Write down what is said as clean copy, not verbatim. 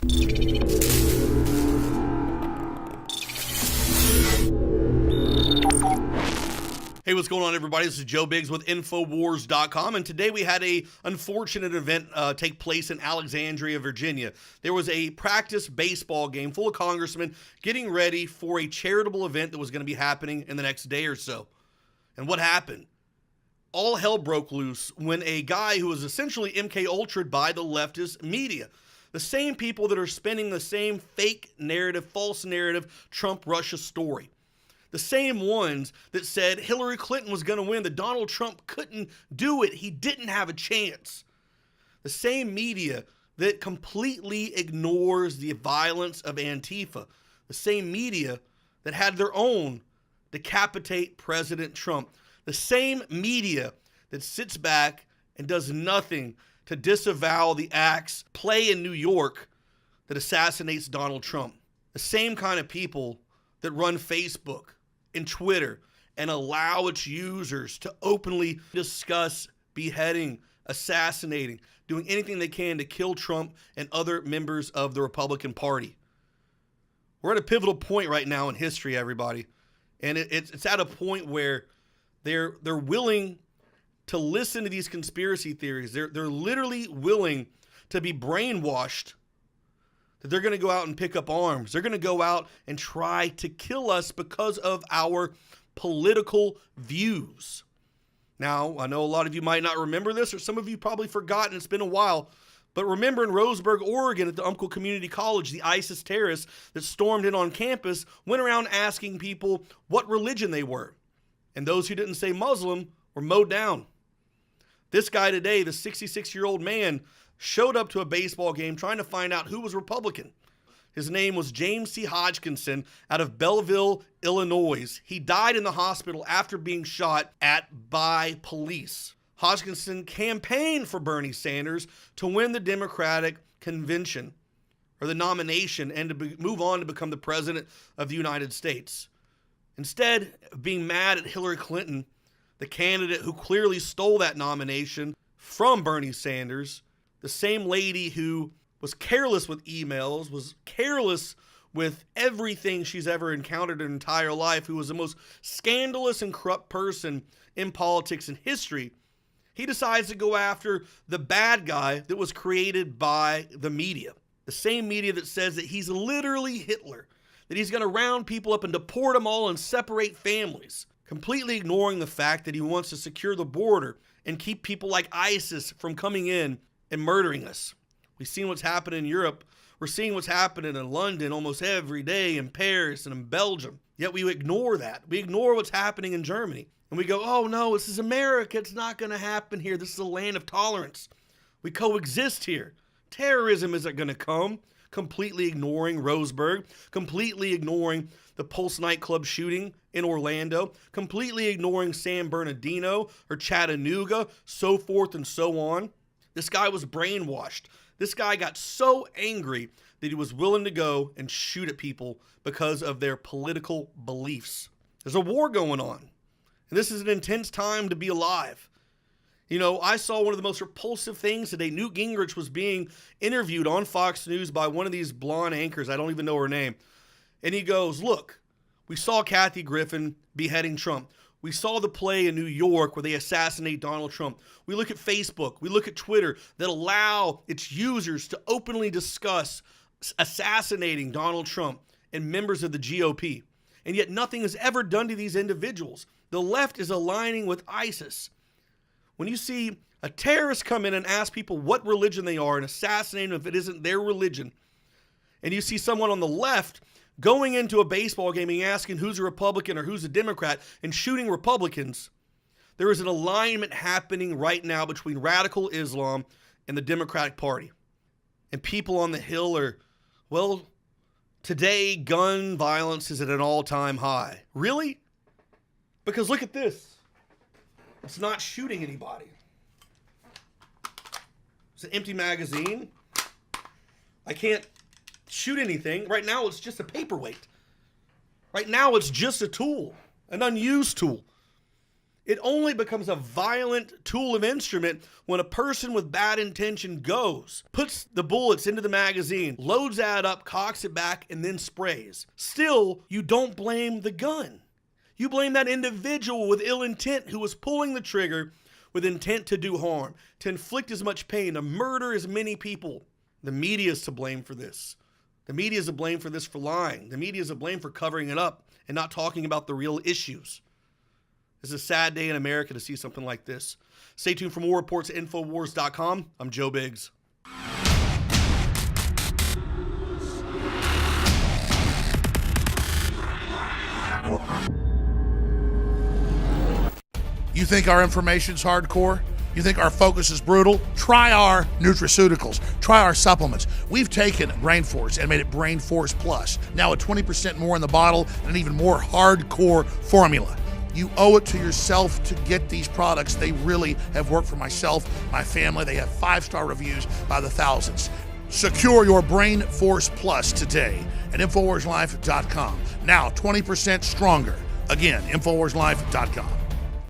Hey, what's going on, everybody? This is Joe Biggs with Infowars.com, and today we had a unfortunate event take place in Alexandria, Virginia. There was a practice baseball game full of congressmen getting ready for a charitable event that was going to be happening in the next day or so. And what happened? All hell broke loose when a guy who was essentially MK Ultra'd by the leftist media, the same people that are spinning the same fake narrative, false narrative, Trump-Russia story. The same ones that said Hillary Clinton was going to win, that Donald Trump couldn't do it, he didn't have a chance. The same media that completely ignores the violence of Antifa. The same media that had their own decapitate President Trump. The same media that sits back and does nothing to disavow the act's play in New York that assassinates Donald Trump. The same kind of people that run Facebook and Twitter and allow its users to openly discuss beheading, assassinating, doing anything they can to kill Trump and other members of the Republican Party. We're at a pivotal point right now in history, everybody. And it's at a point where they're willing to listen to these conspiracy theories. They're literally willing to be brainwashed that they're going to go out and pick up arms. They're going to go out and try to kill us because of our political views. Now, I know a lot of you might not remember this, or some of you probably forgotten. It's been a while. But remember in Roseburg, Oregon, at the Umpqua Community College, the ISIS terrorists that stormed in on campus went around asking people what religion they were. And those who didn't say Muslim were mowed down. This guy today, the 66-year-old man, showed up to a baseball game trying to find out who was Republican. His name was James C. Hodgkinson out of Belleville, Illinois. He died in the hospital after being shot at by police. Hodgkinson campaigned for Bernie Sanders to win the Democratic convention or the nomination and to move on to become the president of the United States. Instead of being mad at Hillary Clinton, the candidate who clearly stole that nomination from Bernie Sanders, the same lady who was careless with emails, was careless with everything she's ever encountered in her entire life, who was the most scandalous and corrupt person in politics and history, he decides to go after the bad guy that was created by the media. The same media that says that he's literally Hitler, that he's going to round people up and deport them all and separate families, completely ignoring the fact that he wants to secure the border and keep people like ISIS from coming in and murdering us. We've seen what's happened in Europe. We're seeing what's happening in London almost every day, in Paris and in Belgium. Yet we ignore that. We ignore what's happening in Germany. And we go, oh no, this is America. It's not going to happen here. This is a land of tolerance. We coexist here. Terrorism isn't going to come. Completely ignoring Roseburg. Completely ignoring the Pulse nightclub shooting in Orlando. Completely ignoring San Bernardino or Chattanooga, so forth and so on. This guy was brainwashed. This guy got so angry that he was willing to go and shoot at people because of their political beliefs. There's a war going on, and this is an intense time to be alive. You know, I saw one of the most repulsive things today. Newt Gingrich was being interviewed on Fox News by one of these blonde anchors. I don't even know her name. And he goes, look, we saw Kathy Griffin beheading Trump. We saw the play in New York where they assassinate Donald Trump. We look at Facebook, we look at Twitter that allow its users to openly discuss assassinating Donald Trump and members of the GOP. And yet nothing is ever done to these individuals. The left is aligning with ISIS. When you see a terrorist come in and ask people what religion they are and assassinate them if it isn't their religion, and you see someone on the left going into a baseball game and asking who's a Republican or who's a Democrat and shooting Republicans, there is an alignment happening right now between radical Islam and the Democratic Party. And people on the Hill are, well, today gun violence is at an all-time high. Really? Because look at this. It's not shooting anybody. It's an empty magazine. I can't shoot anything. Right now, it's just a paperweight. Right now, it's just a tool, an unused tool. It only becomes a violent tool of instrument when a person with bad intention goes, puts the bullets into the magazine, loads that up, cocks it back, and then sprays. Still, you don't blame the gun. You blame that individual with ill intent who was pulling the trigger with intent to do harm, to inflict as much pain, to murder as many people. The media is to blame for this. The media is to blame for this for lying. The media is to blame for covering it up and not talking about the real issues. This is a sad day in America to see something like this. Stay tuned for more reports at Infowars.com. I'm Joe Biggs. You think our information's hardcore? You think our focus is brutal? Try our nutraceuticals. Try our supplements. We've taken Brain Force and made it Brain Force Plus. Now with 20% more in the bottle and an even more hardcore formula. You owe it to yourself to get these products. They really have worked for myself, my family. They have 5-star reviews by the thousands. Secure your Brain Force Plus today at InfoWarsLife.com. Now 20% stronger. Again, InfoWarsLife.com.